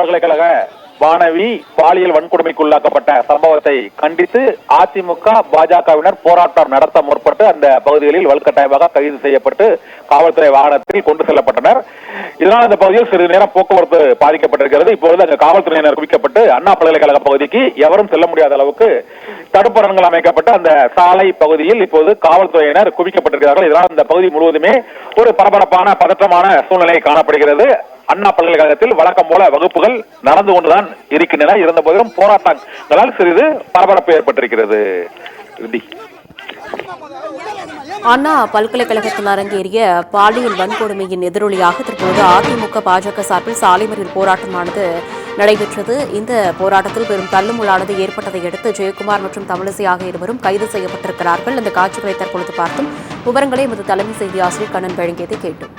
பல்கலைக்கழக மாணவி பாலியல் வன்கொடுமைக்குள்ளாக்கப்பட்ட சம்பவத்தை கண்டித்து அதிமுக பாஜகவினர் போராட்டம் நடத்த முற்பட்டு அந்த பகுதிகளில் வலுக்கட்டாயமாக கைது செய்யப்பட்டு காவல்துறை வாகனத்தில் கொண்டு செல்லப்பட்டனர். இதனால் அந்த பகுதியில் சிறிது நேரம் போக்குவரத்து பாதிக்கப்பட்டிருக்கிறது. இப்பொழுது அங்கு காவல்துறையினர் குவிக்கப்பட்டு அண்ணா பல்கலைக்கழக பகுதிக்கு எவரும் செல்ல முடியாத அளவுக்கு தடுப்பரண்கள் அமைக்கப்பட்ட அந்த சாலை பகுதியில் இப்போது காவல்துறையினர் குவிக்கப்பட்டிருக்கிறார்கள். இதனால் இந்த பகுதி முழுவதுமே ஒரு பரபரப்பான பதற்றமான சூழ்நிலை காணப்படுகிறது. அண்ணா பல்கலைக்கழகத்தில் வழக்கம் போல வகுப்புகள் நடந்து கொண்டுதான் இருக்கின்றன. இருந்த போதிலும் போராட்டங்களால் சிறிது பரபரப்பு ஏற்பட்டிருக்கிறது. அண்ணா பல்கலைக்கழகத்தில் அரங்கேறிய பாலியல் வன்கொடுமையின் எதிரொலியாக தற்போது அதிமுக பாஜக சார்பில் சாலை மறியல் போராட்டமானது நடைபெற்றது. இந்த போராட்டத்தில் பெரும் தள்ளுமுள்ளானது ஏற்பட்டதை அடுத்து ஜெயக்குமார் மற்றும் தமிழிசை ஆகிய இருவரும் கைது செய்யப்பட்டிருக்கிறார்கள். இந்த காட்சிகளை தற்பொழுது பார்த்தும் விவரங்களை எமது தலைமை செய்தி ஆசிரியர் கண்ணன் வழங்கியதை கேட்டோம்.